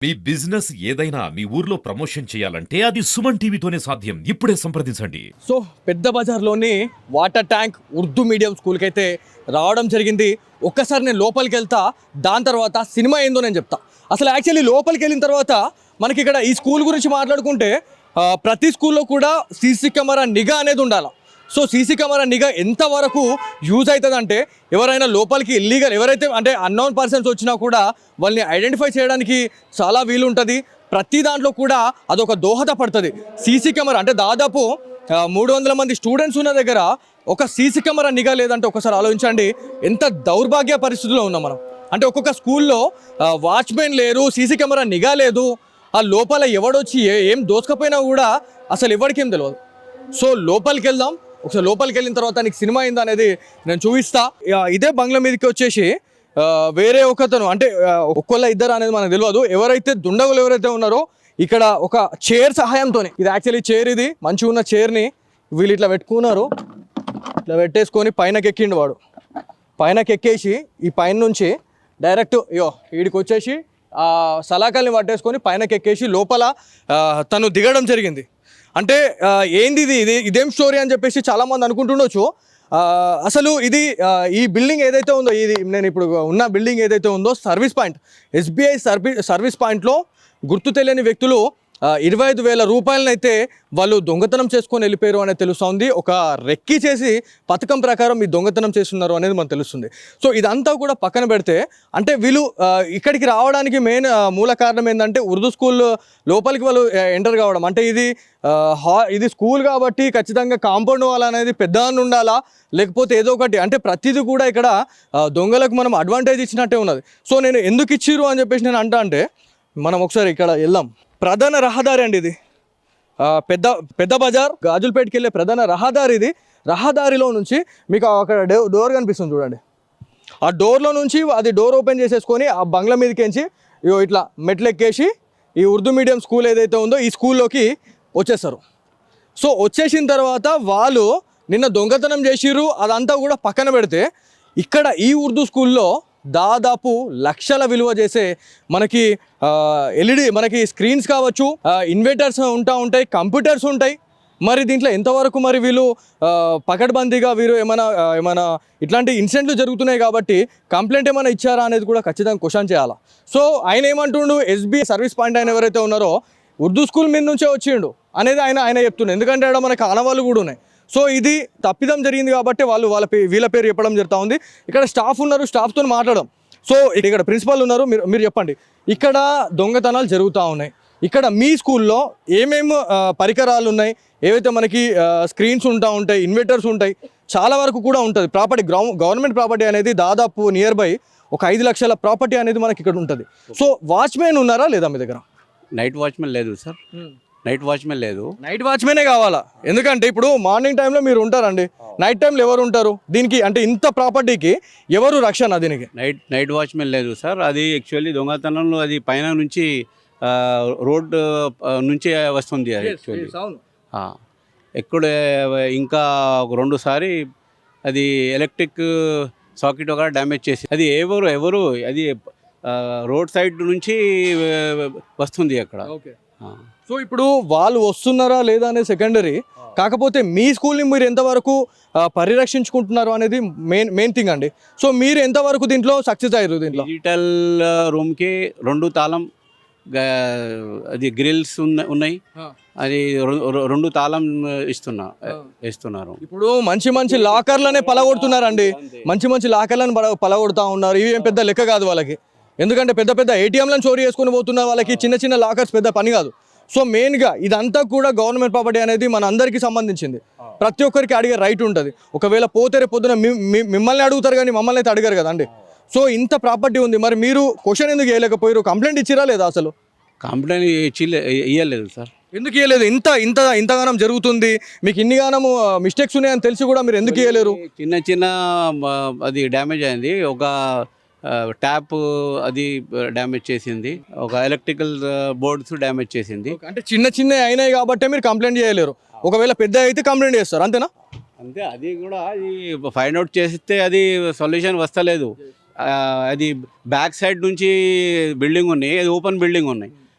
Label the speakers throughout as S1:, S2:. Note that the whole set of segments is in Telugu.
S1: మీ బిజినెస్ ఏదైనా మీ ఊర్లో ప్రమోషన్ చేయాలంటే అది సుమన్ టీవీతోనే సాధ్యం. ఇప్పుడే సంప్రదించండి.
S2: సో పెద్ద బజార్లోని వాటర్ ట్యాంక్ ఉర్దూ మీడియం స్కూల్కి అయితే రావడం జరిగింది. ఒక్కసారి నేను లోపలికి వెళ్తా, దాని తర్వాత సినిమా ఏందో నేను చెప్తా. అసలు యాక్చువల్లీ లోపలికి వెళ్ళిన తర్వాత మనకి ఇక్కడ ఈ స్కూల్ గురించి మాట్లాడుకుంటే ప్రతి స్కూల్లో కూడా సీసీ కెమెరా నిఘా అనేది ఉండాలి. సో సీసీ కెమెరా నిఘా ఎంతవరకు యూజ్ అవుతుందంటే ఎవరైనా లోపలికి ఇల్లీగల్ ఎవరైతే అంటే అన్నోన్ పర్సన్స్ వచ్చినా కూడా వాళ్ళని ఐడెంటిఫై చేయడానికి చాలా వీలు ఉంటుంది. ప్రతి దాంట్లో కూడా అదొక దోహదపడుతుంది. సీసీ కెమెరా అంటే దాదాపు 300 మంది స్టూడెంట్స్ ఉన్న దగ్గర ఒక సీసీ కెమెరా నిఘా లేదంటే ఒకసారి ఆలోచించండి ఎంత దౌర్భాగ్య పరిస్థితుల్లో ఉన్నాం మనం. అంటే ఒక్కొక్క స్కూల్లో వాచ్మెన్ లేరు, సీసీ కెమెరా నిఘా లేదు, ఆ లోపల ఎవడొచ్చి ఏం దోసుకపోయినా కూడా అసలు ఎవరికేం తెలియదు. సో లోపలికి వెళ్దాం. ఒకసారి లోపలికి వెళ్ళిన తర్వాత నీకు సినిమా అయిందా అనేది నేను చూపిస్తా. ఇదే బంగ్లా మీదకి వచ్చేసి వేరే ఒకతను అంటే ఒక్కళ్ళ ఇద్దరు అనేది మనకు తెలియదు. ఎవరైతే దుండగులు ఎవరైతే ఉన్నారో ఇక్కడ ఒక చైర్ సహాయంతో, ఇది యాక్చువల్లీ చైర్, ఇది మంచిగా ఉన్న చైర్ని వీళ్ళు ఇట్లా పెట్టుకున్నారు. ఇట్లా పెట్టేసుకొని పైనకి ఎక్కిండు వాడు. పైనకి ఎక్కేసి ఈ పైన నుంచి డైరెక్ట్ వీడికి వచ్చేసి సలాకల్ని పట్టేసుకొని పైనకి ఎక్కేసి లోపల తను దిగడం జరిగింది. అంటే ఏంది ఇదేం స్టోరీ అని చెప్పేసి చాలామంది అనుకుంటుండొచ్చు. అసలు ఇది ఈ బిల్డింగ్ ఏదైతే ఉందో, ఇది నేను ఇప్పుడు ఉన్న బిల్డింగ్ ఏదైతే ఉందో సర్వీస్ పాయింట్, ఎస్బీఐ సర్వీస్ పాయింట్లో గుర్తు తెలియని వ్యక్తులు 25,000 రూపాయలనైతే వాళ్ళు దొంగతనం చేసుకొని వెళ్ళిపోయారు అనేది తెలుస్తుంది. ఒక రెక్కి చేసి పథకం ప్రకారం ఈ దొంగతనం చేస్తున్నారు అనేది మనకు తెలుస్తుంది. సో ఇదంతా కూడా పక్కన పెడితే అంటే వీళ్ళు ఇక్కడికి రావడానికి మెయిన్ మూల కారణం ఏంటంటే ఉర్దూ స్కూల్ లోపలికి వాళ్ళు ఎంటర్ కావడం. అంటే ఇది స్కూల్ కాబట్టి ఖచ్చితంగా కాంపౌండ్ వాల్ అనేది పెద్ద ఉండాలా, లేకపోతే ఏదో ఒకటి అంటే ప్రతిదీ కూడా ఇక్కడ దొంగలకు మనం అడ్వాంటేజ్ ఇచ్చినట్టే ఉన్నది. సో నేను ఎందుకు ఇచ్చిర్రు అని చెప్పేసి నేను అంటే మనం ఒకసారి ఇక్కడ వెళ్దాం. ప్రధాన రహదారి అండి ఇది. పెద్ద బజార్ గాజులపేటకి వెళ్ళే ప్రధాన రహదారి ఇది. రహదారిలో నుంచి మీకు అక్కడ డోర్ కనిపిస్తుంది చూడండి. ఆ డోర్లో నుంచి అది డోర్ ఓపెన్ చేసేసుకొని ఆ బంగ్లా మీదకించి ఇట్లా మెట్లు ఎక్కేసి ఈ ఉర్దూ మీడియం స్కూల్ ఏదైతే ఉందో ఈ స్కూల్లోకి వచ్చేస్తారు. సో వచ్చేసిన తర్వాత వాళ్ళు నిన్న దొంగతనం చేసిర్రు, అదంతా కూడా పక్కన పెడితే ఇక్కడ ఈ ఉర్దూ స్కూల్లో దాదాపు లక్షల విలువ చేసే మనకి ఎల్ఈడి మనకి స్క్రీన్స్ కావచ్చు, ఇన్వర్టర్స్ ఉంటాయి, కంప్యూటర్స్ ఉంటాయి. మరి దీంట్లో ఎంతవరకు మరి వీళ్ళు పకడ్బందీగా వీరు ఏమైనా ఇట్లాంటి ఇన్సిడెంట్లు జరుగుతున్నాయి కాబట్టి కంప్లైంట్ ఏమైనా ఇచ్చారా అనేది కూడా ఖచ్చితంగా క్వశ్చన్ చేయాలి. సో ఆయన ఏమంటుండు, ఎస్బీఐ సర్వీస్ పాయింట్ ఆయన ఎవరైతే ఉన్నారో ఉర్దూ స్కూల్ మీద నుంచే వచ్చిండు అనేది ఆయన చెప్తుండే. ఎందుకంటే అక్కడ మనకి ఆనవాళ్ళు కూడా ఉన్నాయి. సో ఇది తప్పిదం జరిగింది కాబట్టి వీళ్ళ పేరు చెప్పడం జరుగుతూ ఉంది. ఇక్కడ స్టాఫ్ ఉన్నారు, స్టాఫ్తో మాట్లాడడం. సో ఇక్కడ ప్రిన్సిపల్ ఉన్నారు, మీరు చెప్పండి, ఇక్కడ దొంగతనాలు జరుగుతూ ఉన్నాయి, ఇక్కడ మీ స్కూల్లో ఏమేమి పరికరాలు ఉన్నాయి, ఏవైతే మనకి స్క్రీన్స్ ఉంటాయి, ఇన్వర్టర్స్ ఉంటాయి, చాలా వరకు కూడా ఉంటుంది ప్రాపర్టీ. గవర్నమెంట్ ప్రాపర్టీ అనేది దాదాపు నియర్ బై ఒక 5 లక్షల ప్రాపర్టీ అనేది మనకి ఇక్కడ ఉంటుంది. సో వాచ్మెన్ ఉన్నారా లేదా మీ దగ్గర?
S3: నైట్ వాచ్మెన్ లేదు సార్, నైట్ వాచ్మెన్ లేదు.
S2: నైట్ వాచ్మెనే కావాలా? ఎందుకంటే ఇప్పుడు మార్నింగ్ టైంలో మీరు ఉంటారండి, నైట్ టైంలో ఎవరు ఉంటారు దీనికి? అంటే ఇంత ప్రాపర్టీకి ఎవరు రక్షణ దీనికి?
S3: నైట్ వాచ్మెన్ లేదు సార్. అది యాక్చువల్లీ దొంగతనంలో అది పైన నుంచి రోడ్ నుంచి వస్తుంది. అది యాక్చువల్లీ ఎక్కడ ఇంకా 2 సారి అది ఎలక్ట్రిక్ సాకెట్ ఒక డ్యామేజ్ చేసి అది ఎవరు అది రోడ్ సైడ్ నుంచి వస్తుంది అక్కడ.
S2: సో ఇప్పుడు వాళ్ళు వస్తున్నారా లేదా అనేది సెకండరీ, కాకపోతే మీ స్కూల్ని మీరు ఎంతవరకు పరిరక్షించుకుంటున్నారు అనేది మెయిన్ థింగ్ అండి. సో మీరు ఎంతవరకు దీంట్లో సక్సెస్ అయ్యారు? దీంట్లో
S3: డిజిటల్ రూమ్కి 2 తాళం, అది గ్రిల్స్ ఉన్నాయి, అది 2 తాళం ఇస్తున్నారు.
S2: ఇప్పుడు మంచి లాకర్లనే పలగొడుతున్నారండి, మంచి లాకర్లను పలగొడుతూ ఉన్నారు. ఇవి ఏం పెద్ద లెక్క కాదు వాళ్ళకి, ఎందుకంటే పెద్ద ఏటీఎంలను చోరీ చేసుకుని పోతున్న వాళ్ళకి చిన్న లాకర్స్ పెద్ద పని కాదు. సో మెయిన్గా ఇదంతా కూడా గవర్నమెంట్ ప్రాపర్టీ అనేది మన అందరికీ సంబంధించింది. ప్రతి ఒక్కరికి అడిగే రైట్ ఉంటుంది. ఒకవేళ పోతే రేపు పొద్దున మిమ్మల్ని అడుగుతారు కానీ మమ్మల్ని అయితే అడిగారు కదండి. సో ఇంత ప్రాపర్టీ ఉంది, మరి మీరు క్వశ్చన్ ఎందుకు వేయలేకపోయారు? కంప్లైంట్ ఇచ్చిరా లేదా? అసలు
S3: కంప్లైంట్ ఇవ్వలేదు సార్.
S2: ఎందుకు ఇవ్వలేదు? ఇంతగానం జరుగుతుంది, మీకు ఇన్నిగానము మిస్టేక్స్ ఉన్నాయని తెలిసి కూడా మీరు ఎందుకు ఇవ్వలేరు?
S3: చిన్న అది డ్యామేజ్ అయింది, ఒక ట్యాప్ అది డ్యామేజ్ చేసింది, ఒక ఎలక్ట్రికల్ బోర్డ్స్ డ్యామేజ్ చేసింది.
S2: అంటే చిన్న అయినాయి కాబట్టి మీరు కంప్లైంట్ చేయలేరు, ఒకవేళ పెద్ద అయితే కంప్లైంట్ చేస్తారు, అంతేనా?
S3: అంతే. అది కూడా అది ఫైండ్ అవుట్ చేస్తే అది సొల్యూషన్ వస్తలేదు. అది బ్యాక్ సైడ్ నుంచి బిల్డింగ్ ఉన్నాయి, అది ఓపెన్ బిల్డింగ్ ఉన్నాయి,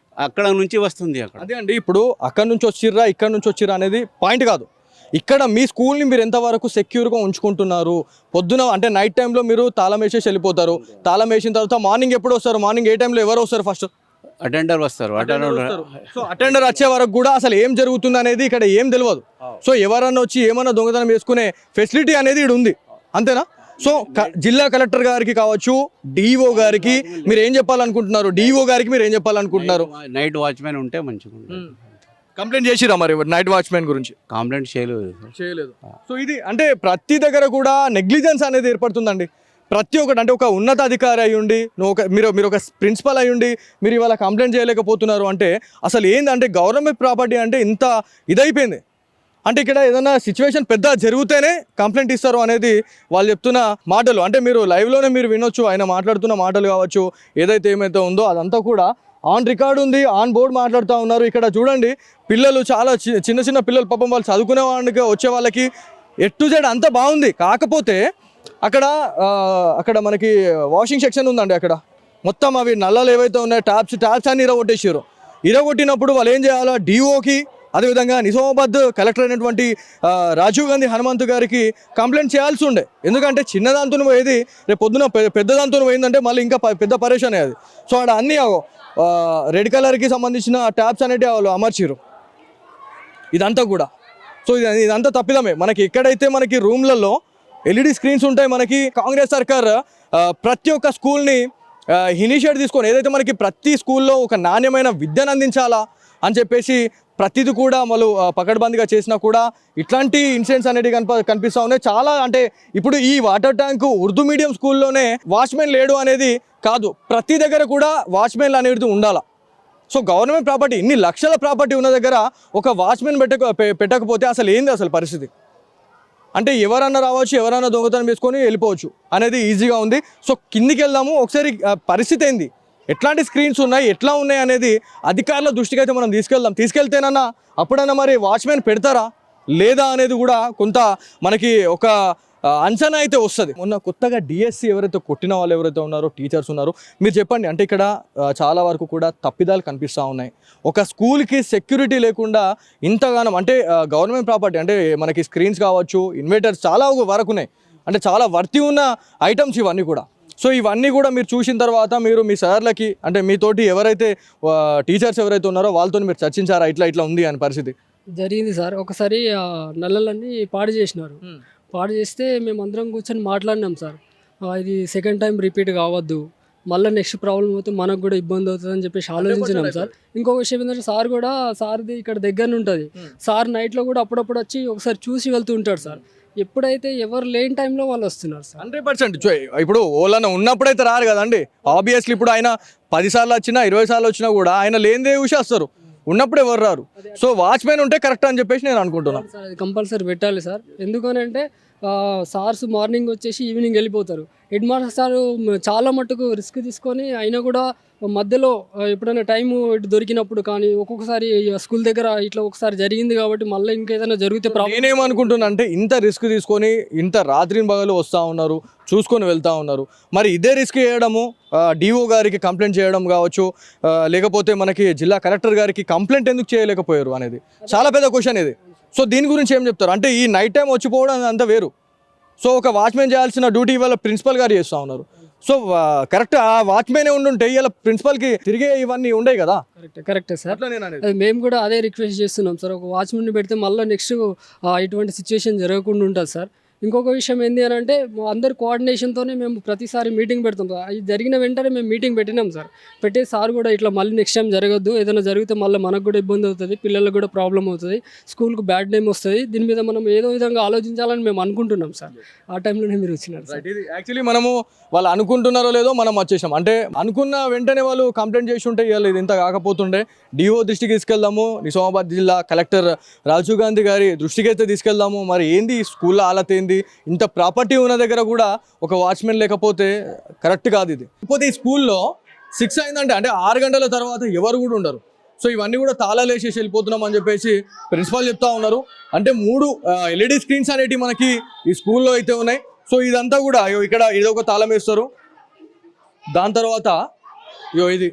S3: అక్కడ నుంచి వస్తుంది అక్కడ.
S2: అదే అండి, ఇప్పుడు అక్కడ నుంచి వచ్చిర్రా ఇక్కడ నుంచి వచ్చిర్రా అనేది పాయింట్ కాదు. ఇక్కడ మీ స్కూల్ని మీరు ఎంతవరకు సెక్యూర్గా ఉంచుకుంటున్నారు? పొద్దున అంటే నైట్ టైంలో మీరు తాళం వేసేసి వెళ్ళిపోతారు, తాళం వేసిన తర్వాత మార్నింగ్ ఎప్పుడు వస్తారు? మార్నింగ్ ఏ టైంలో ఎవరు వస్తారు? ఫస్ట్
S3: అటెండర్ వస్తారు.
S2: సో అటెండర్ వచ్చే వరకు కూడా అసలు ఏం జరుగుతుంది అనేది ఇక్కడ ఏం తెలియదు. సో ఎవరన్నా వచ్చి ఏమన్నా దొంగతనం చేసుకునే ఫెసిలిటీ అనేది ఇక్కడ ఉంది, అంతేనా? సో జిల్లా కలెక్టర్ గారికి కావచ్చు, డిఓ గారికి మీరు ఏం చెప్పాలనుకుంటున్నారు? డిఓ గారికి మీరు ఏం చెప్పాలనుకుంటున్నారు?
S3: నైట్ వాచ్మెన్ ఉంటే మంచిగా ఉంటుంది.
S2: కంప్లైంట్ చేసిరా మరి నైట్ వాచ్మెన్ గురించి?
S3: కంప్లైంట్
S2: చేయలేదు. సో ఇది అంటే ప్రతి దగ్గర కూడా నెగ్లిజెన్స్ అనేది ఏర్పడుతుందండి. ప్రతి ఒక్కటి అంటే ఒక ఉన్నత అధికారి అయ్యుండి మీరు ఒక ప్రిన్సిపల్ అయ్యుండి మీరు ఇవాళ కంప్లైంట్ చేయలేకపోతున్నారు అంటే అసలు ఏందంటే గవర్నమెంట్ ప్రాపర్టీ అంటే ఇంత ఇదైపోయింది. అంటే ఇక్కడ ఏదైనా సిచ్యువేషన్ పెద్ద జరిగితేనే కంప్లైంట్ ఇస్తారు అనేది వాళ్ళు చెప్తున్న మాటలు. అంటే మీరు లైవ్లోనే మీరు వినొచ్చు, ఆయన మాట్లాడుతున్న మాటలు కావచ్చు, ఏమైతే ఉందో అదంతా కూడా ఆన్ రికార్డ్ ఉంది, ఆన్ బోర్డ్ మాట్లాడుతూ ఉన్నారు. ఇక్కడ చూడండి, పిల్లలు చాలా చిన్న చిన్న పిల్లలు, పాపం వాళ్ళు చదువుకునే వాళ్ళకి వచ్చే వాళ్ళకి ఎటు జెడ్ అంతా బాగుంది. కాకపోతే అక్కడ మనకి వాషింగ్ సెక్షన్ ఉందండి, అక్కడ మొత్తం అవి నల్లలు ఏవైతే ఉన్నాయో ట్యాప్స్ అన్ని ఇరగొట్టేసారు. ఇరగొట్టినప్పుడు వాళ్ళు ఏం చేయాలో డిఓకి, అదేవిధంగా నిజామాబాద్ కలెక్టర్ అయినటువంటి రాజీవ్ గాంధీ హనుమంతు గారికి కంప్లైంట్ చేయాల్సి ఉండే. ఎందుకంటే చిన్నదాంతో పోయేది రేపు పొద్దున పెద్దదాంతో పోయిందంటే మళ్ళీ ఇంకా పెద్ద పరేషాన్ అయ్యేది. సో ఆడ అన్నీ రెడ్ కలర్కి సంబంధించిన ట్యాప్స్ అనేవి వాళ్ళు అమర్చిరు ఇదంతా కూడా. సో ఇదంతా తప్పిదమే. మనకి ఎక్కడైతే మనకి రూమ్లలో ఎల్ఈడి స్క్రీన్స్ ఉంటాయి, మనకి కాంగ్రెస్ సర్కార్ ప్రతి ఒక్క స్కూల్ని ఇనిషియేట్ తీసుకొని ఏదైతే మనకి ప్రతి స్కూల్లో ఒక నాణ్యమైన విద్యను అందించాలా అని చెప్పేసి ప్రతిది కూడా వాళ్ళు పకడ్బందీగా చేసినా కూడా ఇట్లాంటి ఇన్సిడెంట్స్ అనేవి కనిపిస్తూ ఉన్నాయి చాలా. అంటే ఇప్పుడు ఈ వాటర్ ట్యాంకు ఉర్దూ మీడియం స్కూల్లోనే వాచ్మెన్ లేడు అనేది కాదు, ప్రతి దగ్గర కూడా వాచ్మెన్లు అనేది ఉండాలా. సో గవర్నమెంట్ ప్రాపర్టీ, ఇన్ని లక్షల ప్రాపర్టీ ఉన్న దగ్గర ఒక వాచ్మెన్ పెట్టకపోతే అసలు ఏంది అసలు పరిస్థితి? అంటే ఎవరన్నా రావచ్చు, ఎవరన్నా దొంగతనం వేసుకొని వెళ్ళిపోవచ్చు అనేది ఈజీగా ఉంది. సో కిందికి వెళ్దాము ఒకసారి, పరిస్థితి ఏంది, ఎట్లాంటి స్క్రీన్స్ ఉన్నాయి, ఎట్లా ఉన్నాయి అనేది అధికారుల దృష్టికి అయితే మనం తీసుకెళ్తేనన్నా అప్పుడన్నా మరి వాచ్మెన్ పెడతారా లేదా అనేది కూడా కొంత మనకి ఒక అంచనా అయితే వస్తుంది. మొన్న కొత్తగా డిఎస్సి ఎవరైతే కొట్టిన వాళ్ళు ఎవరైతే ఉన్నారో, టీచర్స్ ఉన్నారో, మీరు చెప్పండి. అంటే ఇక్కడ చాలా వరకు కూడా తప్పిదాలు కనిపిస్తూ ఉన్నాయి. ఒక స్కూల్కి సెక్యూరిటీ లేకుండా ఇంతగానం అంటే గవర్నమెంట్ ప్రాపర్టీ అంటే మనకి స్క్రీన్స్ కావచ్చు, ఇన్వర్టర్స్ చాలా వరకు ఉన్నాయి, అంటే చాలా వర్తి ఉన్న ఐటమ్స్ ఇవన్నీ కూడా. సో ఇవన్నీ కూడా మీరు చూసిన తర్వాత మీరు మీ సార్లకి అంటే మీతోటి ఎవరైతే టీచర్స్ ఎవరైతే ఉన్నారో వాళ్ళతో మీరు చర్చించారా ఇట్లా ఉంది అని పరిస్థితి?
S4: జరిగింది సార్. ఒకసారి నల్లలన్నీ పాడు చేసినారు. పాడు చేస్తే మేము అందరం కూర్చొని మాట్లాడినాం సార్, ఇది సెకండ్ టైం రిపీట్ కావద్దు, మళ్ళీ నెక్స్ట్ ప్రాబ్లం అవుతుంది, మనకు కూడా ఇబ్బంది అవుతుంది అని చెప్పేసి ఆలోచించినాం సార్. ఇంకొక విషయం ఏంటంటే సార్ది ఇక్కడ దగ్గర ఉంటుంది, సార్ నైట్లో కూడా అప్పుడప్పుడు వచ్చి ఒకసారి చూసి వెళ్తూ ఉంటాడు సార్. ఎప్పుడైతే ఎవరు లేని టైంలో వాళ్ళు వస్తున్నారు సార్.
S2: 100%. ఇప్పుడు ఓళ్ళన్న ఉన్నప్పుడైతే రారు కదండి, ఆబ్వియస్లీ. ఇప్పుడు ఆయన 10 సార్లు వచ్చినా 20 సార్లు వచ్చినా కూడా ఆయన లేనిదే చూసి వస్తారు, ఉన్నప్పుడు ఎవరు రారు. సో వాచ్మెన్ ఉంటే కరెక్ట్ అని చెప్పేసి నేను అనుకుంటున్నాను
S4: సార్. అది కంపల్సరీ పెట్టాలి సార్. ఎందుకనంటే సార్స్ మార్నింగ్ వచ్చేసి ఈవినింగ్ వెళ్ళిపోతారు. హెడ్ మాస్టర్ సార్ చాలా మట్టుకు రిస్క్ తీసుకొని అయినా కూడా మధ్యలో ఎప్పుడైనా టైము దొరికినప్పుడు కానీ ఒక్కొక్కసారి స్కూల్ దగ్గర ఇట్లా ఒకసారి జరిగింది కాబట్టి మళ్ళీ ఇంకేదైనా జరిగితే
S2: నేనేమనుకుంటున్నా అంటే ఇంత రిస్క్ తీసుకొని ఇంత రాత్రి పగలు వస్తూ ఉన్నారు, చూసుకొని వెళ్తూ ఉన్నారు, మరి ఇదే రిస్క్ చేయడము డిఓ గారికి కంప్లైంట్ చేయడం కావచ్చు, లేకపోతే మనకి జిల్లా కలెక్టర్ గారికి కంప్లైంట్ ఎందుకు చేయలేకపోయారు అనేది చాలా పెద్ద క్వశ్చన్ ఇది. సో దీని గురించి ఏం చెప్తారు? అంటే ఈ నైట్ టైం వచ్చిపోవడం అంతా వేరు. సో ఒక వాచ్మెన్ చేయాల్సిన డ్యూటీ ఇవాళ ప్రిన్సిపల్ గారు చేస్తూ ఉన్నారు. సో కరెక్ట్ ఆ వాచ్మెనే ఉండుంటే ఇలా ప్రిన్సిపల్కి తిరిగే ఇవన్నీ ఉండవు కదా.
S4: కరెక్టే సార్. మేము కూడా అదే రిక్వెస్ట్ చేస్తున్నాం సార్, ఒక వాచ్మెన్ పెడితే మళ్ళీ నెక్స్ట్ ఇటువంటి సిచ్యువేషన్ జరగకుండా ఉంటుంది సార్. ఇంకొక విషయం ఏంటి అని అంటే అందరు కోఆర్డినేషన్తోనే మేము ప్రతిసారి మీటింగ్ పెడతాం సార్. అది జరిగిన వెంటనే మేము మీటింగ్ పెట్టినాం సార్. పెట్టే సార్ కూడా ఇట్లా మళ్ళీ నెక్స్ట్ టైం జరగద్దు, ఏదైనా జరిగితే మళ్ళీ మనకు కూడా ఇబ్బంది అవుతుంది, పిల్లలకు కూడా ప్రాబ్లం అవుతుంది, స్కూల్కి బ్యాడ్ నేమ్ వస్తుంది, దీని మీద మనం ఏదో విధంగా ఆలోచించాలని మేము అనుకుంటున్నాం సార్. ఆ టైంలోనే మీరు వచ్చినారు సార్.
S2: ఇది యాక్చువల్లీ మనము వాళ్ళు అనుకుంటున్నారో లేదో మనం వచ్చేసాం. అంటే అనుకున్న వెంటనే వాళ్ళు కంప్లైంట్ చేసి ఉంటే ఇవాళ ఇది ఇంత కాకపోతుండే. డిఓ దృష్టికి తీసుకెళ్దాము, నిజామాబాద్ జిల్లా కలెక్టర్ రాజీవ్ గాంధీ గారి దృష్టికి అయితే తీసుకెళ్దాము. మరి ఏంది స్కూల్లో హాలత్ ఏంది, ఇంత ప్రాపర్టీ ఉన్న దగ్గర కూడా ఒక వాచ్మెన్ లేకపోతే కరెక్ట్ కాదు ఇది. లేకపోతే ఈ స్కూల్లో 6 అయిందంటే అంటే 6 గంటల తర్వాత ఎవరు కూడా ఉండరు. సో ఇవన్నీ కూడా తాళాలు వేసేసి వెళ్ళిపోతున్నాం అని చెప్పేసి ప్రిన్సిపాల్ చెప్తా ఉన్నారు. అంటే 3 ఎల్ఈడి స్క్రీన్స్ అనేటివి మనకి ఈ స్కూల్లో అయితే ఉన్నాయి. సో ఇదంతా కూడా ఇక్కడ ఏదో ఒక తాళం వేస్తారు, దాని తర్వాత ఇగో ఇది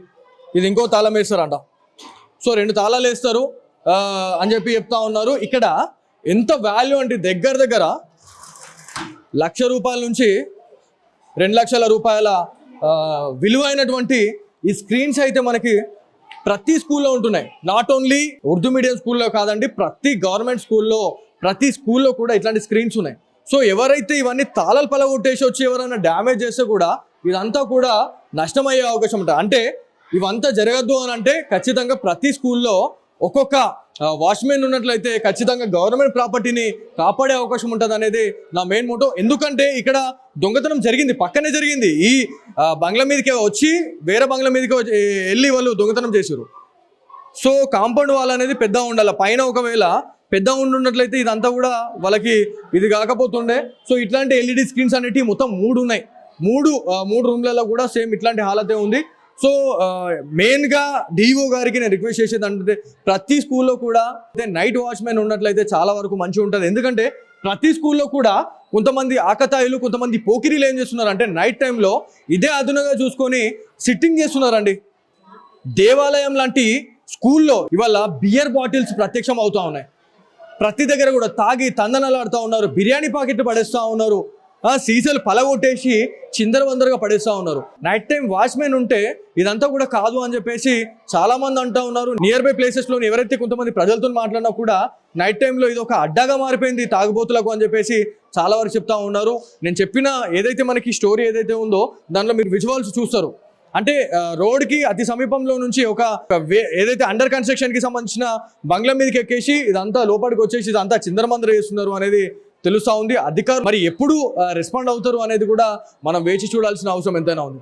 S2: ఇంకో తాళం వేస్తారంట. సో 2 తాళాలు వేస్తారు అని చెప్పి చెప్తా ఉన్నారు. ఇక్కడ ఎంత వాల్యూ అంటే దగ్గర ₹1,00,000 నుంచి 2,00,000 రూపాయల విలువైనటువంటి ఈ స్క్రీన్స్ అయితే మనకి ప్రతి స్కూల్లో ఉంటున్నాయి. నాట్ ఓన్లీ ఉర్దూ మీడియం స్కూల్లో కాదండి, ప్రతి గవర్నమెంట్ స్కూల్లో ప్రతి స్కూల్లో కూడా ఇట్లాంటి స్క్రీన్స్ ఉన్నాయి. సో ఎవరైతే ఇవన్నీ తాళాలు పలగొట్టేసి వచ్చి ఎవరైనా డ్యామేజ్ చేస్తే కూడా ఇదంతా కూడా నష్టమయ్యే అవకాశం ఉంటుంది. అంటే ఇవంతా జరగద్దు అని అంటే ఖచ్చితంగా ప్రతి స్కూల్లో ఒక్కొక్క వాచ్మెన్ ఉన్నట్లయితే ఖచ్చితంగా గవర్నమెంట్ ప్రాపర్టీని కాపాడే అవకాశం ఉంటుంది అనేది నా మెయిన్ మోటో. ఎందుకంటే ఇక్కడ దొంగతనం జరిగింది, పక్కనే జరిగింది. ఈ బంగ్లా మీదకి వచ్చి వేరే బంగ్లా మీదకి వెళ్ళి వాళ్ళు దొంగతనం చేశారు. సో కాంపౌండ్ వాల్ అనేది పెద్ద ఉండాలి. పైన ఒకవేళ పెద్ద ఉండున్నట్లయితే ఇదంతా కూడా వాళ్ళకి ఇది కాకపోతుండే. సో ఇట్లాంటి ఎల్ఈడి స్క్రీన్స్ అనేవి మొత్తం 3 ఉన్నాయి. మూడు రూమ్లలో కూడా సేమ్ ఇట్లాంటి హాలతే ఉంది. సో మెయిన్గా డిఓ గారికి నేను రిక్వెస్ట్ చేసేది అంటే ప్రతి స్కూల్లో కూడా నైట్ వాచ్మెన్ ఉన్నట్లయితే చాలా వరకు మంచిగా ఉంటుంది. ఎందుకంటే ప్రతి స్కూల్లో కూడా కొంతమంది ఆకతాయిలు, కొంతమంది పోకిరీలు ఏం చేస్తున్నారు అంటే నైట్ టైంలో ఇదే అదునుగా చూసుకొని సిట్టింగ్ చేస్తున్నారండి. దేవాలయం లాంటి స్కూల్లో ఇవాళ బియర్ బాటిల్స్ ప్రత్యక్షం అవుతూ ఉన్నాయి. ప్రతి దగ్గర కూడా తాగి తందనలు ఆడుతూ ఉన్నారు, బిర్యానీ పాకెట్లు పడేస్తూ ఉన్నారు, సీసాలు పలగొట్టేసి చిందరవందరగా పడేస్తూ ఉన్నారు. నైట్ టైం వాచ్మెన్ ఉంటే ఇదంతా కూడా కాదు అని చెప్పేసి చాలా మంది అంటూ ఉన్నారు. నియర్ బై ప్లేసెస్లో ఎవరైతే కొంతమంది ప్రజలతో మాట్లాడినా కూడా నైట్ టైంలో ఇది ఒక అడ్డాగా మారిపోయింది తాగుబోతులకు అని చెప్పేసి చాలా వరకు చెప్తా ఉన్నారు. నేను చెప్పిన ఏదైతే మనకి స్టోరీ ఏదైతే ఉందో దాంట్లో మీరు విజువల్స్ చూస్తారు. అంటే రోడ్కి అతి సమీపంలో నుంచి ఒక ఏదైతే అండర్ కన్స్ట్రక్షన్కి సంబంధించిన బంగ్లా మీదకి ఎక్కేసి ఇదంతా లోపలికి వచ్చేసి ఇదంతా చిందరమందర చేస్తున్నారు అనేది తెలుస్తూ ఉంది. అధికారులు మరి ఎప్పుడు రెస్పాండ్ అవుతారు అనేది కూడా మనం వేచి చూడాల్సిన అవసరం ఎంతైనా ఉంది.